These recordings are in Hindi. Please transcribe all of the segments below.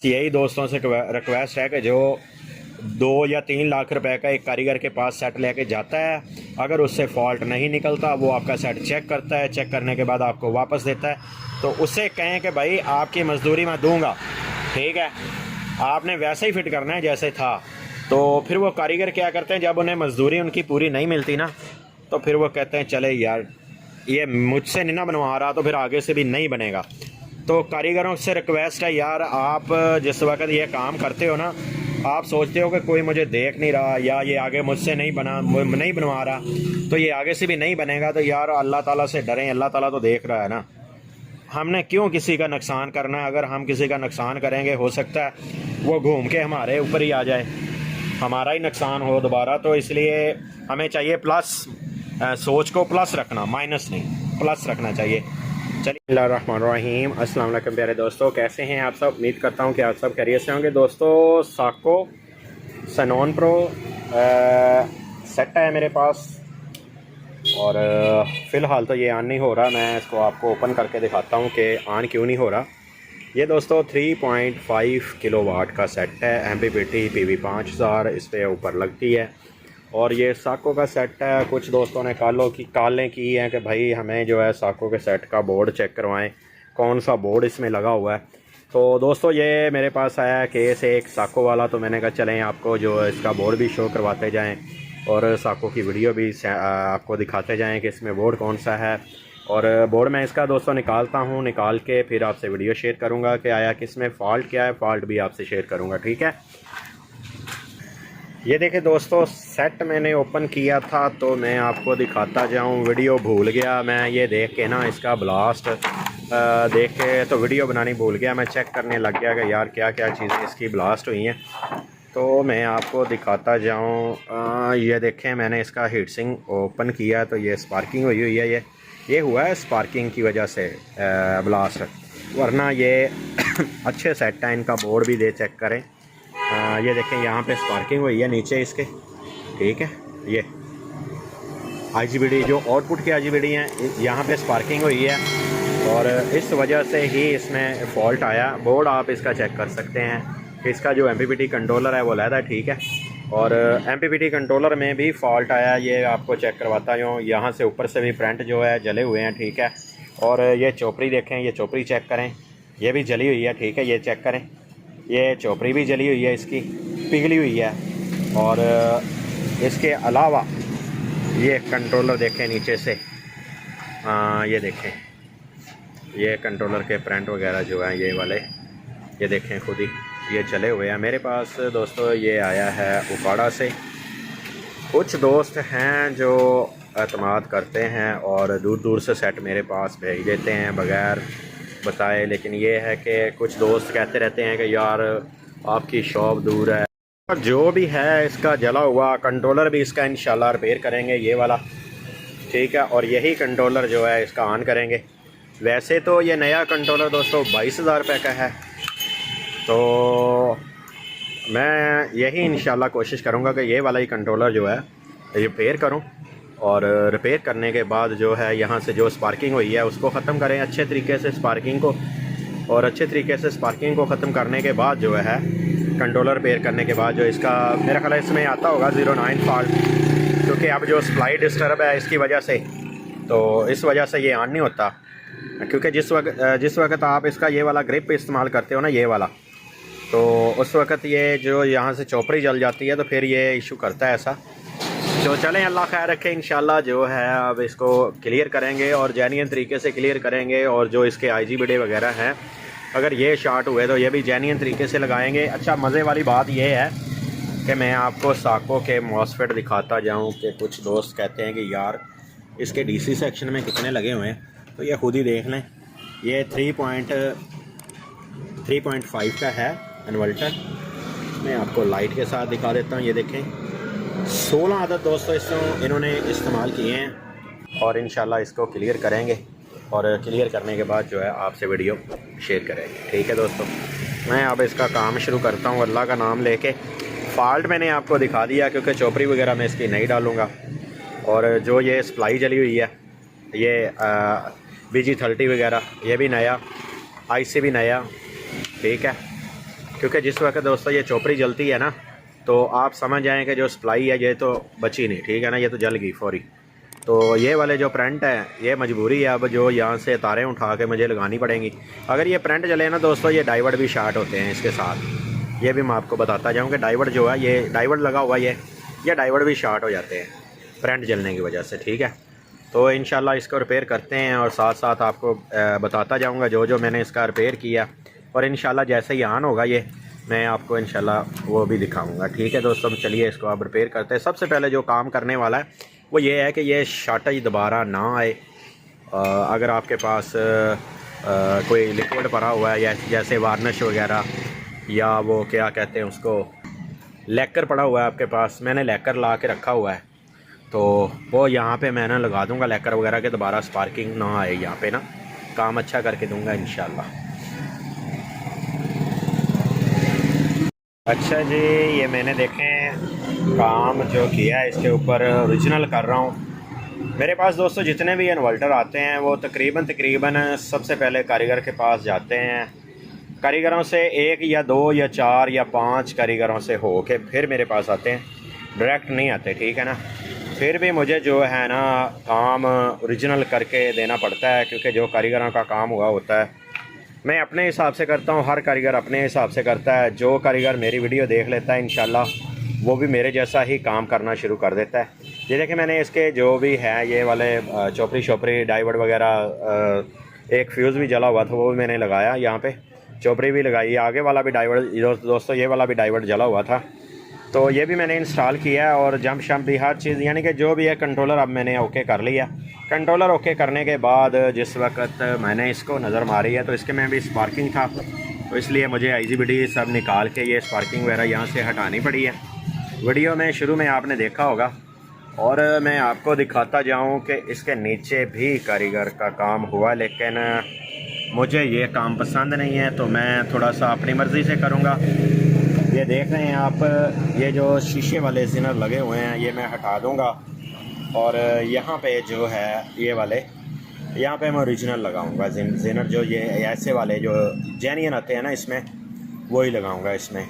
यही दोस्तों से रिक्वेस्ट है कि जो 2 या 3 लाख रुपए का एक कारीगर के पास सेट लेके जाता है, अगर उससे फॉल्ट नहीं निकलता, वो आपका सेट चेक करता है, चेक करने के बाद आपको वापस देता है, तो उससे कहें कि भाई आपकी मजदूरी मैं दूंगा, ठीक है, आपने वैसे ही फिट करना है जैसे था। तो फिर वो कारीगर क्या करते हैं, जब उन्हें मजदूरी उनकी पूरी नहीं मिलती ना, तो फिर वो कहते हैं चले यार ये मुझसे नहीं ना बनवा रहा, तो फिर आगे से भी नहीं बनेगा। तो कारीगरों से रिक्वेस्ट है यार, आप जिस वक्त ये काम करते हो ना, आप सोचते हो कि कोई मुझे देख नहीं रहा या ये आगे मुझसे नहीं बनवा रहा, तो ये आगे से भी नहीं बनेगा। तो यार अल्लाह ताला से डरें, अल्लाह ताला तो देख रहा है ना, हमने क्यों किसी का नुकसान करना है। अगर हम किसी का नुकसान करेंगे, हो सकता है वो घूम के हमारे ऊपर ही आ जाए, हमारा ही नुकसान हो दोबारा। तो इसलिए हमें चाहिए प्लस, सोच को प्लस रखना, माइनस नहीं, प्लस रखना चाहिए। चलिए बिस्मिल्लाहिर्रहमानिर्रहीम, अस्सलाम वालेकुम प्यारे दोस्तों, कैसे हैं आप सब। उम्मीद करता हूं कि आप सब खैरियत से होंगे। दोस्तों साको सनोन प्रो सेट है मेरे पास, और फ़िलहाल तो ये ऑन नहीं हो रहा। मैं इसको आपको ओपन करके दिखाता हूँ कि ऑन क्यों नहीं हो रहा। ये दोस्तों 3.5 किलोवाट का सेट है, MPPT PV 5000 इस पर ऊपर लगती है। और ये साको का सेट है। कुछ दोस्तों ने कॉलें की हैं कि भाई हमें जो है साको के सेट का बोर्ड चेक करवाएं, कौन सा बोर्ड इसमें लगा हुआ है। तो दोस्तों ये मेरे पास आया केस एक साको वाला, तो मैंने कहा चलें आपको जो इसका बोर्ड भी शो करवाते जाएं और साको की वीडियो भी आपको दिखाते जाएं कि इसमें बोर्ड कौन सा है। और बोर्ड मैं इसका दोस्तों निकालता हूं, निकाल के फिर आपसे वीडियो शेयर करूंगा कि आया किसमें फ़ॉल्ट क्या है, फ़ॉल्ट भी आपसे शेयर करूंगा, ठीक है। ये देखें दोस्तों, सेट मैंने ओपन किया था तो मैं आपको दिखाता जाऊं, वीडियो भूल गया मैं। ये देख के ना इसका ब्लास्ट देख के तो वीडियो बनानी भूल गया। मैं चेक करने लग गया कि यार क्या क्या चीज़ें इसकी ब्लास्ट हुई हैं। तो मैं आपको दिखाता जाऊं, ये देखें मैंने इसका हीट सिंक ओपन किया तो ये स्पार्किंग हुई है। ये हुआ है स्पार्किंग की वजह से ब्लास्ट, वरना ये अच्छे सेट है। इनका बोर्ड भी दे चेक करें। ये देखें यहाँ पे स्पार्किंग हुई है नीचे इसके, ठीक है। ये IGBT जो आउटपुट की IGBT हैं, यहाँ पे स्पार्किंग हुई है और इस वजह से ही इसमें फ़ॉल्ट आया। बोर्ड आप इसका चेक कर सकते हैं। इसका जो MPPT कंट्रोलर है वो अलग है, ठीक है। और MPPT कंट्रोलर में भी फ़ॉल्ट आया, ये आपको चेक करवाता हूँ। यहाँ से ऊपर से भी फ्रंट जो है जले हुए हैं, ठीक है। और ये चोपड़ी देखें, ये चोपड़ी चेक करें, ये भी जली हुई है, ठीक है। ये चेक करें, ये चोपड़ी भी जली हुई है, इसकी पिघली हुई है। और इसके अलावा ये कंट्रोलर देखें नीचे से, ये देखें, ये कंट्रोलर के फ्रंट वगैरह जो हैं ये वाले, ये देखें खुद ही ये जले हुए हैं। मेरे पास दोस्तों ये आया है उकाड़ा से। कुछ दोस्त हैं जो एतमाद करते हैं और दूर दूर से सेट मेरे पास भेज देते हैं बग़ैर बताए, लेकिन ये है कि कुछ दोस्त कहते रहते हैं कि यार आपकी शॉप दूर है। जो भी है इसका जला हुआ कंट्रोलर भी इसका इंशाल्लाह रिपेयर करेंगे, ये वाला, ठीक है। और यही कंट्रोलर जो है इसका ऑन करेंगे। वैसे तो ये नया कंट्रोलर दोस्तों 22,000 रुपये का है, तो मैं यही इंशाल्लाह कोशिश करूँगा कि ये वाला ही कंट्रोलर जो है रिपेयर करूँ। और रिपेयर करने के बाद जो है यहाँ से जो स्पार्किंग हुई है उसको ख़त्म करें अच्छे तरीके से स्पार्किंग को। और अच्छे तरीके से स्पार्किंग को ख़त्म करने के बाद जो है कंट्रोलर रिपेयर करने के बाद जो इसका मेरा ख्याल है इसमें आता होगा 09 फॉल्ट, क्योंकि अब जो सप्लाई डिस्टर्ब है इसकी वजह से, तो इस वजह से ये ऑन नहीं होता। क्योंकि जिस वक्त आप इसका ये वाला ग्रिप इस्तेमाल करते हो ना, ये वाला, तो उस वक्त ये जो यहाँ से चोपड़ी जल जाती है, तो फिर ये इशू करता है ऐसा। तो चलें, अल्लाह खैर रखे, इंशाल्लाह जो है अब इसको क्लियर करेंगे और जेन्युइन तरीके से क्लियर करेंगे। और जो इसके IGBT वगैरह हैं, अगर ये शॉर्ट हुए तो ये भी जेन्युइन तरीके से लगाएंगे। अच्छा, मज़े वाली बात ये है कि मैं आपको साको के मॉसफेट दिखाता जाऊं कि कुछ दोस्त कहते हैं कि यार इसके DC सेक्शन में कितने लगे हुए हैं, तो ये खुद ही देख लें। ये 3.5 का है इन्वर्टर। मैं आपको लाइट के साथ दिखा देता हूँ। ये देखें 16 अदद दोस्तों इसमें इन्होंने इस्तेमाल किए हैं और इंशाल्लाह इसको क्लियर करेंगे और क्लियर करने के बाद जो है आपसे वीडियो शेयर करेंगे, ठीक है दोस्तों। मैं अब इसका काम शुरू करता हूँ अल्लाह का नाम लेके। फ़ॉल्ट मैंने आपको दिखा दिया क्योंकि चोपड़ी वगैरह मैं इसकी नहीं डालूँगा। और जो ये सप्लाई जली हुई है, ये BG30 वगैरह, ये भी नया, IC भी नया, ठीक है। क्योंकि जिस वक्त दोस्तों ये चोपड़ी जलती है ना, तो आप समझ जाएँ कि जो सप्लाई है ये तो बची नहीं, ठीक है ना, ये तो जल गई फौरी। तो ये वाले जो प्रिंट है ये मजबूरी है अब जो यहाँ से तारें उठा के मुझे लगानी पड़ेंगी। अगर ये प्रिंट जले ना दोस्तों, ये डाइवर्ट भी शार्ट होते हैं इसके साथ। ये भी मैं आपको बताता जाऊँ कि डाइवर्ट जो है, ये डाइवर्ट लगा हुआ ये डाइवर्ट भी शार्ट हो जाते हैं प्रिंट जलने की वजह से, ठीक है। तो इंशाल्लाह इसको रिपेयर करते हैं और साथ साथ आपको बताता जाऊँगा जो मैंने इसका रिपेयर किया, और इंशाल्लाह जैसे ही ऑन होगा ये मैं आपको इंशाल्लाह वो भी दिखाऊँगा, ठीक है दोस्तों। चलिए इसको आप रिपेयर करते हैं। सबसे पहले जो काम करने वाला है वो ये है कि ये शार्टेज दोबारा ना आए। अगर आपके पास कोई लिक्विड पड़ा हुआ है या जैसे वार्निश वगैरह, या वो क्या कहते हैं उसको, लैकर पड़ा हुआ है आपके पास, मैंने लैकर ला के रखा हुआ है, तो वो यहाँ पे मैं ना लगा दूँगा लैकर वगैरह के, दोबारा स्पार्किंग ना आए यहाँ पे ना, काम अच्छा करके दूँगा इंशाल्लाह। अच्छा जी, ये मैंने देखें काम जो किया है इसके ऊपर ओरिजिनल कर रहा हूँ। मेरे पास दोस्तों जितने भी इन्वर्टर आते हैं वो तकरीबन सबसे पहले कारीगर के पास जाते हैं। कारीगरों से 1 या 2 या 4 या 5 कारीगरों से हो के फिर मेरे पास आते हैं, डायरेक्ट नहीं आते, ठीक है ना। फिर भी मुझे जो है ना काम ओरिजिनल करके देना पड़ता है, क्योंकि जो कारीगरों का काम हुआ होता है मैं अपने हिसाब से करता हूँ, हर कारीगर अपने हिसाब से करता है। जो कारीगर मेरी वीडियो देख लेता है इंशाल्लाह वो भी मेरे जैसा ही काम करना शुरू कर देता है। ये देखिए मैंने इसके जो भी है ये वाले चोपड़ी शोपड़ी डाइवर्ट वगैरह, एक फ्यूज़ भी जला हुआ था वो भी मैंने लगाया, यहाँ पे चोपड़ी भी लगाई, आगे वाला भी डाइवर्ट दोस्तों ये वाला भी डाइवर्ट जला हुआ था, तो ये भी मैंने इंस्टॉल किया है। और जंप शम्प भी हर चीज़, यानी कि जो भी है कंट्रोलर अब मैंने ओके कर लिया। कंट्रोलर ओके करने के बाद जिस वक्त मैंने इसको नज़र मारी है तो इसके में भी स्पार्किंग था, तो इसलिए मुझे IGBT सब निकाल के ये स्पार्किंग वगैरह यहाँ से हटानी पड़ी है। वीडियो में शुरू में आपने देखा होगा, और मैं आपको दिखाता जाऊँ कि इसके नीचे भी कारीगर का काम हुआ, लेकिन मुझे ये काम पसंद नहीं है तो मैं थोड़ा सा अपनी मर्ज़ी से करूँगा। ये देख रहे हैं आप, ये जो शीशे वाले जिनर लगे हुए हैं ये मैं हटा दूँगा, और यहाँ पे जो है ये वाले यहाँ पे मैं ओरिजिनल लगाऊंगा जिनर, जो ये ऐसे वाले जो जेन्युइन आते हैं ना इसमें वही लगाऊंगा इसमें,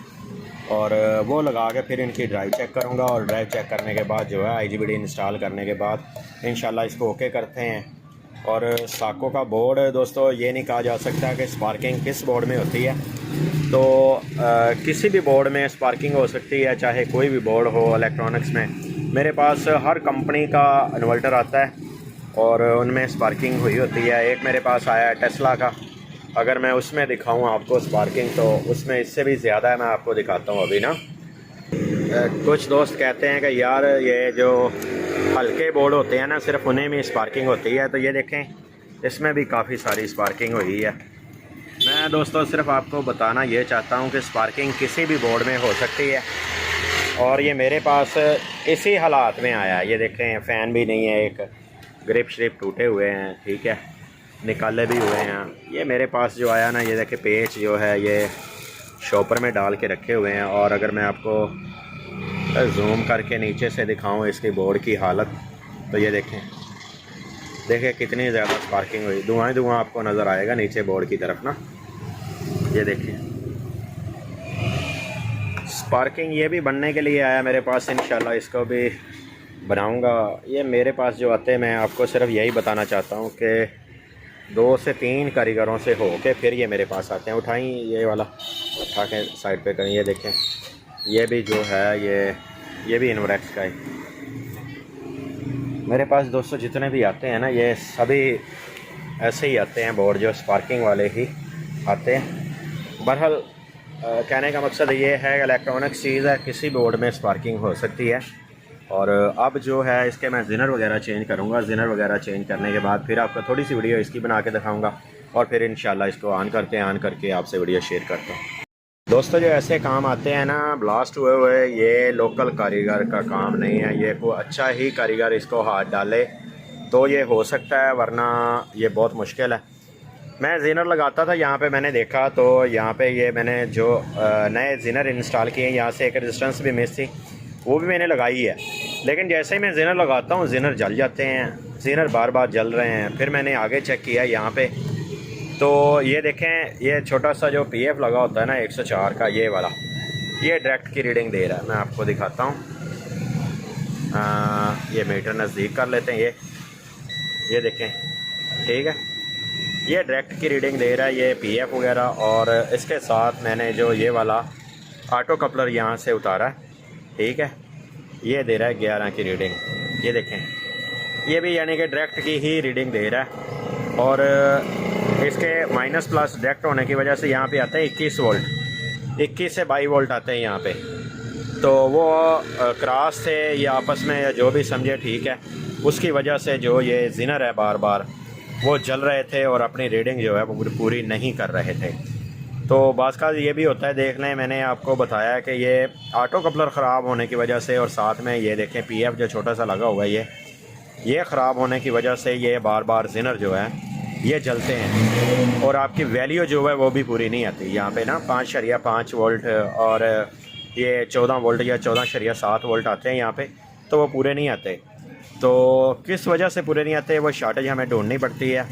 और वो लगा के फिर इनकी ड्राइव चेक करूंगा, और ड्राइव चेक करने के बाद जो है IGBT इंस्टॉल करने के बाद इंशाल्लाह इसको ओके करते हैं। और साको का बोर्ड दोस्तों ये नहीं कहा जा सकता कि स्पार्किंग किस बोर्ड में होती है, तो किसी भी बोर्ड में स्पार्किंग हो सकती है, चाहे कोई भी बोर्ड हो इलेक्ट्रॉनिक्स में। मेरे पास हर कंपनी का इन्वर्टर आता है और उनमें स्पार्किंग हुई होती है। एक मेरे पास आया है टेस्ला का, अगर मैं उसमें दिखाऊं आपको स्पार्किंग तो उसमें इससे भी ज़्यादा है, मैं आपको दिखाता हूं अभी ना। कुछ दोस्त कहते हैं कि यार ये जो हल्के बोर्ड होते हैं ना सिर्फ उन्हें में स्पार्किंग होती है, तो ये देखें इसमें भी काफ़ी सारी स्पार्किंग हुई है। मैं दोस्तों सिर्फ आपको बताना ये चाहता हूँ कि स्पार्किंग किसी भी बोर्ड में हो सकती है, और ये मेरे पास इसी हालात में आया है। ये देखें फ़ैन भी नहीं है, एक ग्रिप श्रिप टूटे हुए हैं, ठीक है, निकाले भी हुए हैं। ये मेरे पास जो आया ना, ये देखें पेच जो है ये शॉपर में डाल के रखे हुए हैं, और अगर मैं आपको जूम करके नीचे से दिखाऊं इसकी बोर्ड की हालत, तो ये देखें कितनी ज़्यादा स्पार्किंग हुई, धुआं धुआं आपको नज़र आएगा नीचे बोर्ड की तरफ ना। ये देखिए स्पार्किंग ये भी बनने के लिए आया मेरे पास, इंशाल्लाह इसको भी बनाऊंगा। ये मेरे पास जो आते हैं, मैं आपको सिर्फ यही बताना चाहता हूँ कि 2 से 3 कारीगरों से हो के फिर ये मेरे पास आते हैं। उठाई ये वाला, उठा के साइड पे करें। ये देखें ये भी जो है ये भी इनवरेक्स का है। मेरे पास दोस्तों जितने भी आते हैं ना ये सभी ऐसे ही आते हैं बोर्ड, जो स्पार्किंग वाले ही आते हैं। बहरहाल कहने का मकसद ये है कि इलेक्ट्रॉनिक्स चीज़ है, किसी बोर्ड में स्पार्किंग हो सकती है। और अब जो है इसके मैं जिनर वगैरह चेंज करूँगा। जिनर वगैरह चेंज करने के बाद फिर आपको थोड़ी सी वीडियो इसकी बना के दिखाऊँगा, और फिर इंशाल्लाह इसको ऑन करके आपसे वीडियो शेयर करता हूँ। दोस्तों जो ऐसे काम आते हैं ना ब्लास्ट हुए हुए, ये लोकल कारीगर का काम नहीं है। ये कोई अच्छा ही कारीगर इसको हाथ डाले तो ये हो सकता है, वरना ये बहुत मुश्किल है। मैं जिनर लगाता था यहाँ पे, मैंने देखा तो यहाँ पे ये मैंने जो नए जिनर इंस्टॉल किए, यहाँ से एक रेजिस्टेंस भी मिस थी, वो भी मैंने लगाई है। लेकिन जैसे ही मैं जिनर लगाता हूँ जिनर जल जाते हैं, जिनर बार बार जल रहे हैं। फिर मैंने आगे चेक किया, यहाँ पे तो ये देखें, ये छोटा सा जो पीएफ लगा होता है ना 104 का, ये वाला, ये डायरेक्ट की रीडिंग दे रहा है। मैं आपको दिखाता हूँ, ये मीटर नज़दीक कर लेते हैं। ये देखें, ठीक है, ये डायरेक्ट की रीडिंग दे रहा है, ये पीएफ वगैरह। और इसके साथ मैंने जो ये वाला ऑटो कपलर यहाँ से उतारा है, ठीक है, ये दे रहा है 11 की रीडिंग। ये देखें, ये भी यानी कि डायरेक्ट की ही रीडिंग दे रहा है। और इसके माइनस प्लस डायरेक्ट होने की वजह से यहाँ पे आता है 21 वोल्ट, 21 से 22 वोल्ट आते हैं यहाँ पे। तो वो क्रॉस से या आपस में या जो भी समझे, ठीक है, उसकी वजह से जो ये जिनर है बार बार वो जल रहे थे और अपनी रीडिंग जो है वो पूरी नहीं कर रहे थे। तो बाज़ का ये भी होता है, देख लें, मैंने आपको बताया कि ये ऑटो कपलर ख़राब होने की वजह से, और साथ में ये देखें पीएफ जो छोटा सा लगा हुआ है ये ख़राब होने की वजह से ये बार बार जिनर जो है ये जलते हैं और आपकी वैल्यू जो है वो भी पूरी नहीं आती। यहाँ पे ना 5.5 वोल्ट और ये 14 वोल्ट या 14.7 वोल्ट आते हैं यहाँ पे, तो वो पूरे नहीं आते। तो किस वजह से पूरे नहीं आते, वो शॉर्टेज हमें ढूंढनी पड़ती है।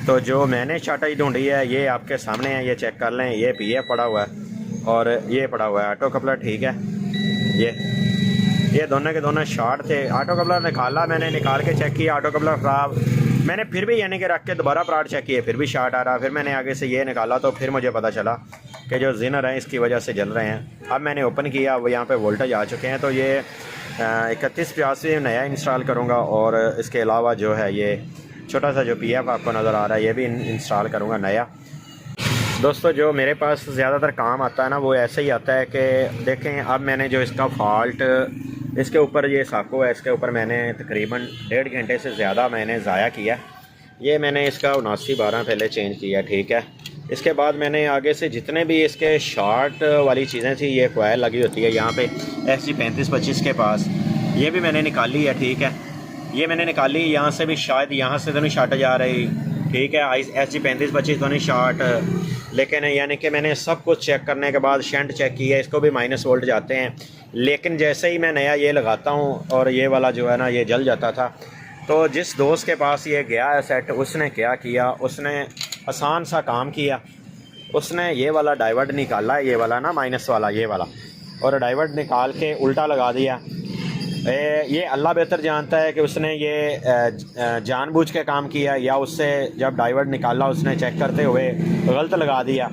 तो जो मैंने शॉर्टेज ढूंढी है ये आपके सामने है, ये चेक कर लें। ये पीएफ पड़ा हुआ है और ये पड़ा हुआ है ऑटो कपलर, ठीक है। ये दोनों के दोनों शॉर्ट थे। ऑटो कपलर निकाला मैंने, निकाल के चेक किया, ऑटो कपलर ख़राब। मैंने फिर भी यानी कि रख के दोबारा प्राट चेक किए, फिर भी शॉर्ट आ रहा। फिर मैंने आगे से ये निकाला तो फिर मुझे पता चला कि जो जिनर हैं इसकी वजह से जल रहे हैं। अब मैंने ओपन किया, वो यहाँ पे वोल्टेज आ चुके हैं। तो ये 3150 नया इंस्टॉल करूँगा और इसके अलावा जो है ये छोटा सा जो पीएफ आपको नज़र आ रहा है ये भी इंस्टॉल करूँगा नया। दोस्तों जो मेरे पास ज़्यादातर काम आता है ना वो ऐसे ही आता है कि देखें, अब मैंने जो इसका फॉल्ट, इसके ऊपर ये साको है, इसके ऊपर मैंने तकरीबन 1.5 घंटे से ज़्यादा मैंने ज़ाया किया। ये मैंने इसका 7912 पहले चेंज किया, ठीक है। इसके बाद मैंने आगे से जितने भी इसके शॉर्ट वाली चीज़ें थी, ये कोयल लगी होती है यहाँ पे SG 3525 के पास, ये भी मैंने निकाली है, ठीक है। ये मैंने निकाली, यहाँ से भी शायद यहाँ से तो नहीं शॉर्ट जा रही, ठीक है। SG 3525 तो नहीं शॉर्ट, लेकिन यानी कि मैंने सब कुछ चेक करने के बाद शंट चेक किया, इसको भी माइनस वोल्ट जाते हैं। लेकिन जैसे ही मैं नया ये लगाता हूँ और ये वाला जो है ना ये जल जाता था। तो जिस दोस्त के पास ये गया है सेट, उसने क्या किया, उसने आसान सा काम किया, उसने ये वाला डाइवर्ट निकाला, ये वाला ना माइनस वाला, ये वाला, और डाइवर्ट निकाल के उल्टा लगा दिया। ये अल्लाह बेहतर जानता है कि उसने ये जानबूझ के काम किया या उससे जब डाइवर्ट निकाला उसने चेक करते हुए गलत लगा दिया।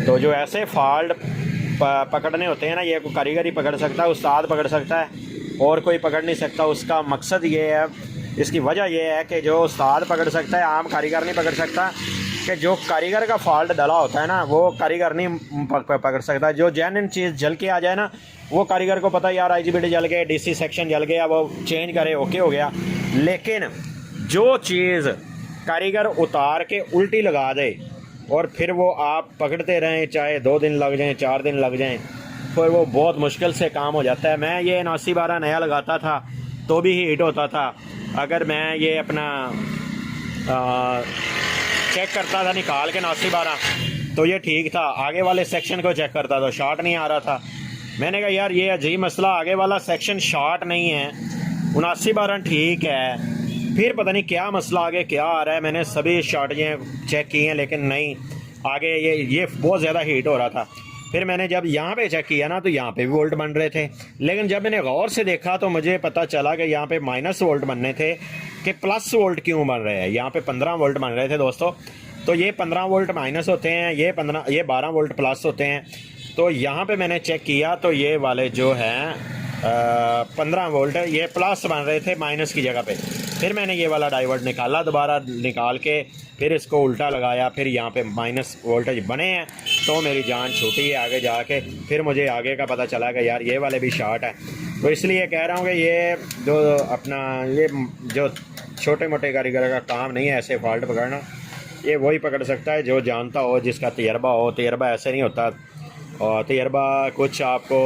तो जो ऐसे फॉल्ट पकड़ने होते हैं ना, ये कारीगर ही पकड़ सकता है, उस्ताद पकड़ सकता है, और कोई पकड़ नहीं सकता। उसका मकसद ये है, इसकी वजह यह है कि जो उस्ताद पकड़ सकता है आम कारीगर नहीं पकड़ सकता, कि जो कारीगर का फॉल्ट डला होता है ना वो कारीगर नहीं पकड़ सकता। जो जेन्युइन चीज़ जल के आ जाए ना, वो कारीगर को पता है यार IGBT जल गया, DC सेक्शन जल गया, वो चेंज करे, ओके हो गया। लेकिन जो चीज़ कारीगर उतार के उल्टी लगा दे और फिर वो आप पकड़ते रहें, चाहे 2 दिन लग जाएं, 4 दिन लग जाएं, फिर वो बहुत मुश्किल से काम हो जाता है। मैं ये 7912 नया लगाता था तो भी हीट होता था। अगर मैं ये अपना चेक करता था निकाल के 7912 तो ये ठीक था, आगे वाले सेक्शन को चेक करता था, शॉर्ट नहीं आ रहा था। मैंने कहा यार ये अजीब मसला, आगे वाला सेक्शन शॉर्ट नहीं है, 7912 ठीक है, फिर पता नहीं क्या मसला आगे क्या आ रहा है। मैंने सभी शॉर्टेजें चेक की हैं लेकिन नहीं, आगे ये बहुत ज़्यादा हीट हो रहा था। फिर मैंने जब यहाँ पे चेक किया ना तो यहाँ पे भी वोल्ट बन रहे थे, लेकिन जब मैंने गौर से देखा तो मुझे पता चला कि यहाँ पे माइनस वोल्ट बनने थे, कि प्लस वोल्ट क्यों बन रहे हैं। यहाँ पे 15 वोल्ट बन रहे थे दोस्तों, तो ये 15 वोल्ट माइनस होते हैं, ये 12 वोल्ट प्लस होते हैं। तो यहाँ पे मैंने चेक किया तो ये वाले जो हैं 15 वोल्ट ये प्लस बन रहे थे माइनस की जगह पे। फिर मैंने ये वाला डाइवर्ट निकाला, दोबारा निकाल के फिर इसको उल्टा लगाया, फिर यहाँ पे माइनस वोल्टेज बने हैं, तो मेरी जान छूटी है आगे जाके। फिर मुझे आगे का पता चला कि यार ये वाले भी शॉर्ट है। तो इसलिए कह रहा हूँ कि ये जो अपना ये जो छोटे मोटे कारीगर का काम नहीं है ऐसे फॉल्ट पकड़ना, ये वही पकड़ सकता है जो जानता हो, जिसका तजर्बा हो। तजर्बा ऐसे नहीं होता, और तजर्बा कुछ आपको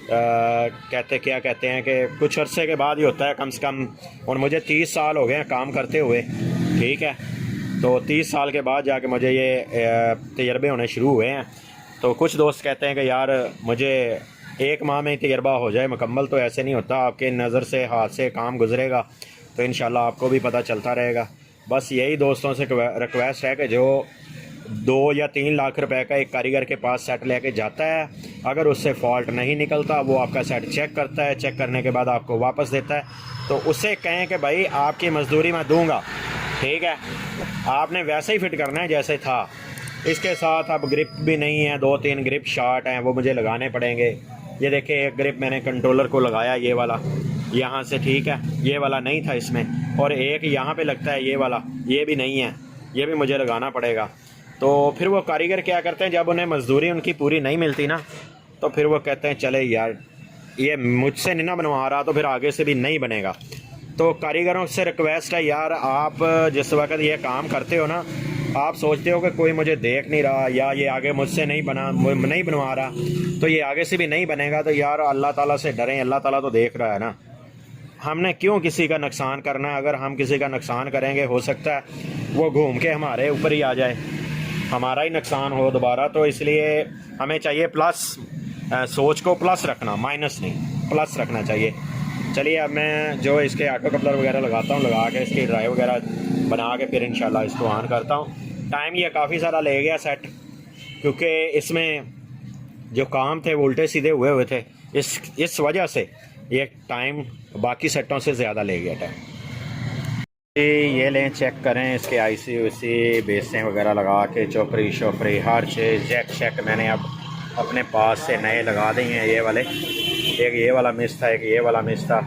क्या कहते हैं कि कुछ अरसे के बाद ही होता है कम से कम। और मुझे 30 साल हो गए हैं काम करते हुए, ठीक है। तो 30 साल के बाद जाके मुझे ये तजर्बे होने शुरू हुए हैं। तो कुछ दोस्त कहते हैं कि यार मुझे 1 माह में ही तजर्बा हो जाए मुकम्मल, तो ऐसे नहीं होता। आपके नज़र से हाथ से काम गुजरेगा तो इंशाल्लाह आपको भी पता चलता रहेगा। बस यही दोस्तों से रिक्वेस्ट है कि जो 2 या 3 लाख रुपए का एक कारीगर के पास सेट लेके जाता है, अगर उससे फॉल्ट नहीं निकलता वो आपका सेट चेक करता है, चेक करने के बाद आपको वापस देता है। तो उससे कहें कि भाई आपकी मजदूरी मैं दूंगा, ठीक है, आपने वैसे ही फिट करना है जैसे था। इसके साथ अब ग्रिप भी नहीं है, 2-3 ग्रिप शॉर्ट हैं, वो मुझे लगाने पड़ेंगे। ये देखिए एक ग्रिप मैंने कंट्रोलर को लगाया, ये वाला यहाँ से, ठीक है, ये वाला नहीं था इसमें, और एक यहाँ पे लगता है ये वाला, ये भी नहीं है, ये भी मुझे लगाना पड़ेगा। तो फिर वो कारीगर क्या करते हैं, जब उन्हें मजदूरी उनकी पूरी नहीं मिलती ना, तो फिर वो कहते हैं चले यार ये मुझसे नहीं ना बनवा रहा, तो फिर आगे से भी नहीं बनेगा। तो कारीगरों से रिक्वेस्ट है यार, आप जिस वक्त ये काम करते हो ना, आप सोचते हो कि कोई मुझे देख नहीं रहा या ये आगे मुझसे नहीं बनवा रहा, तो ये आगे से भी नहीं बनेगा। तो यार अल्लाह ताला से डरें, अल्लाह ताला तो देख रहा है ना, हमने क्यों किसी का नुकसान करना है। अगर हम किसी का नुकसान करेंगे, हो सकता है वो घूम के हमारे ऊपर ही आ जाए, हमारा ही नुकसान हो दोबारा। तो इसलिए हमें चाहिए प्लस, सोच को प्लस रखना, माइनस नहीं, प्लस रखना चाहिए। चलिए अब मैं जो इसके ऑटो कपलर वगैरह लगाता हूँ, लगा के इसकी ड्राइव वगैरह बना के फिर इंशाल्लाह इसको ऑन करता हूँ। टाइम ये काफ़ी सारा ले गया सेट, क्योंकि इसमें जो काम थे वो उल्टे सीधे हुए थे, इस वजह से ये टाइम बाकी सेटों से ज़्यादा ले गया टाइम। ये लें, चेक करें इसके आईसी उसी बेसें वगैरह लगा के, चोपड़ी शोपड़ी हर चीज़, जैक शेक मैंने अब अपने पास से नए लगा दिए हैं। ये वाले, एक ये वाला मिस था, एक ये वाला मिस था,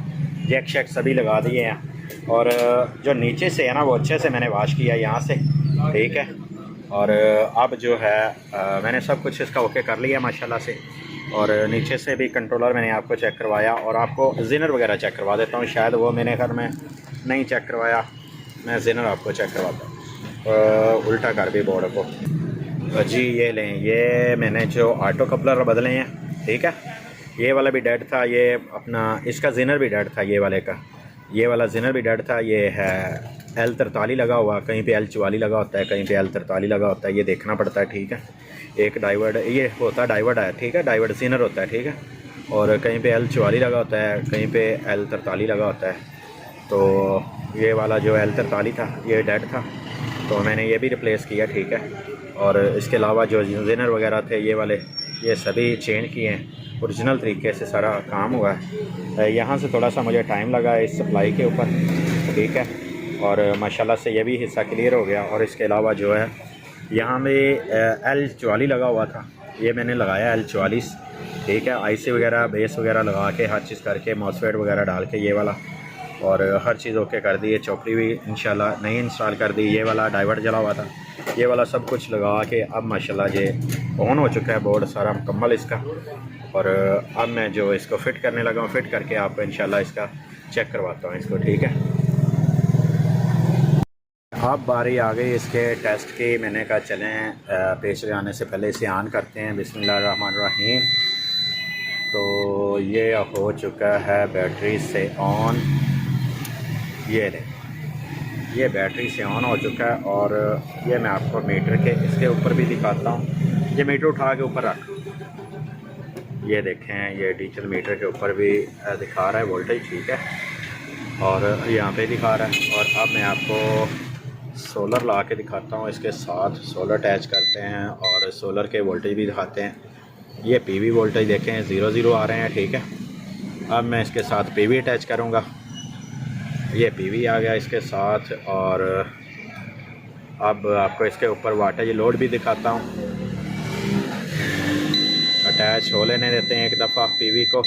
जैक शेक सभी लगा दिए हैं। और जो नीचे से है ना, वो अच्छे से मैंने वॉश किया यहाँ से, ठीक है। और अब जो है मैंने सब कुछ इसका ओके कर लिया माशाल्लाह से। और नीचे से भी कंट्रोलर मैंने आपको चेक करवाया, और आपको जिनर वगैरह चेक करवा देता हूँ, शायद वो मेरे घर में नहीं चेक करवाया, मैं जिनर आपको चेक करवाता हूँ। उल्टा कर भी बोर्ड को जी। ये लें, ये मैंने जो ऑटो कपलर बदले हैं, ठीक है, ये वाला भी डेड था, ये अपना इसका जिनर भी डेड था, ये वाले का, ये वाला जिनर भी डेड था। ये है L43 लगा हुआ, कहीं पे L44 लगा होता है, कहीं पे L43 लगा होता है, ये देखना पड़ता है, ठीक है। एक डाइवर्ड ये होता है, डाइवर्ड है, ठीक है, डाइवर्ड जिनर होता है, ठीक है। और कहीं पे L44 लगा होता है, कहीं पे L43 लगा होता है। तो ये वाला जो L43 था ये डेड था, तो मैंने ये भी रिप्लेस किया, ठीक है। और इसके अलावा जो जिनर वगैरह थे ये वाले, ये सभी चेंज किए हैं, ओरिजिनल तरीके से सारा काम हुआ है। यहाँ से थोड़ा सा मुझे टाइम लगा है इस सप्लाई के ऊपर, ठीक है। और माशाल्लाह से ये भी हिस्सा क्लियर हो गया। और इसके अलावा जो है यहाँ में L44 लगा हुआ था, ये मैंने लगाया L44, ठीक है। आईसी वगैरह बेस वगैरह लगा के हर चीज़ करके, मॉसफेट वगैरह डाल के ये वाला, और हर चीज़ ओके कर दी है। चौकड़ी भी इंशाल्लाह नई इंस्टॉल कर दी। ये वाला डाइवर्ट जला हुआ था, ये वाला सब कुछ लगा के अब माशाल्लाह ये ऑन हो चुका है बोर्ड सारा मुकम्मल इसका। और अब मैं जो इसको फ़िट करने लगा हूँ, फ़िट करके आपको इंशाल्लाह इसका चेक करवाता हूँ इसको, ठीक है। अब बारी आ गई इसके टेस्ट की। मैंने कहा चलें पेश आने से पहले इसे ऑन करते हैं। बिस्मिल्लाहिर्रहमानिर्रहीम। तो ये हो चुका है बैटरी से ऑन, ये बैटरी से ऑन हो चुका है। और ये मैं आपको मीटर के इसके ऊपर भी दिखाता हूँ। ये मीटर उठा के ऊपर रख, ये देखें, ये डिजिटल मीटर के ऊपर भी दिखा रहा है वोल्टेज, ठीक है, और यहाँ पे दिखा रहा है। और अब मैं आपको सोलर ला के दिखाता हूँ, इसके साथ सोलर अटैच करते हैं और सोलर के वोल्टेज भी दिखाते हैं। ये पीवी वोल्टेज देखें 0 आ रहे हैं, ठीक है। अब मैं इसके साथ पीवी अटैच करूँगा, ये पीवी आ गया इसके साथ। और अब आपको इसके ऊपर वाटेज लोड भी दिखाता हूँ। अटैच हो लेने देते हैं एक दफ़ा पीवी को।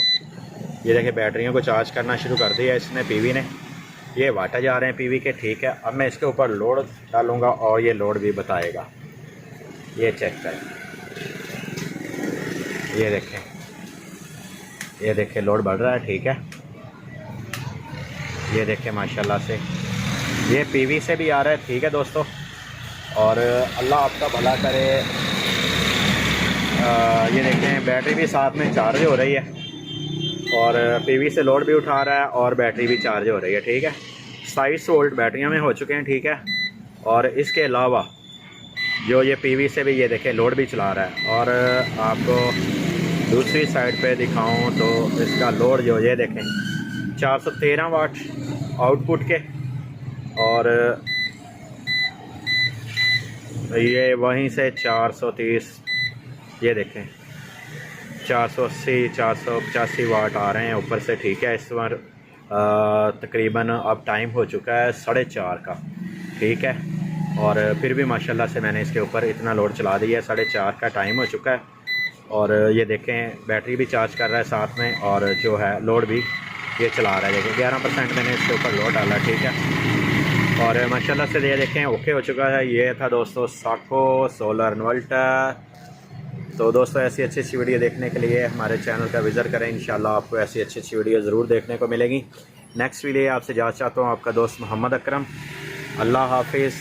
ये देखिए बैटरियों को चार्ज करना शुरू कर दिया इसने, पीवी ने। ये वाटेज आ रहे हैं पीवी के, ठीक है। अब मैं इसके ऊपर लोड डालूँगा और ये लोड भी बताएगा। ये चेक करें, ये देखें लोड बढ़ रहा है, ठीक है। ये देखें माशाल्लाह से ये पीवी से भी आ रहा है, ठीक है दोस्तों। और अल्लाह आपका भला करे। ये देखें बैटरी भी साथ में चार्ज हो रही है, और पीवी से लोड भी उठा रहा है और बैटरी भी चार्ज हो रही है, ठीक है। 27 वोल्ट बैटरियां में हो चुके हैं, ठीक है। और इसके अलावा जो ये पीवी से भी ये देखें लोड भी चला रहा है। और आपको दूसरी साइड पे दिखाऊं तो इसका लोड जो ये देखें 413 वाट आउटपुट के, और ये वहीं से 430, ये देखें 480 485 वाट आ रहे हैं ऊपर से। ठीक है, इस बार तकरीबन अब टाइम हो चुका है 4:30 का। ठीक है, और फिर भी माशाल्लाह से मैंने इसके ऊपर इतना लोड चला दिया है। 4:30 का टाइम हो चुका है और ये देखें बैटरी भी चार्ज कर रहा है साथ में, और जो है लोड भी ये चला रहा है। देखें 11% मैंने इसके ऊपर लोड डाला। ठीक है, और माशाल्लाह से ये देखें ओके हो चुका है। ये था दोस्तों साको सोलर इन्वर्टर। तो दोस्तों ऐसी अच्छी वीडियो देखने के लिए हमारे चैनल का विज़िट करें। इंशाल्लाह आपको ऐसी अच्छी वीडियो ज़रूर देखने को मिलेगी। नेक्स्ट वीडियो आपसे इजाज़त चाहता हूँ, आपका दोस्त मोहम्मद अकरम। अल्लाह हाफिज़।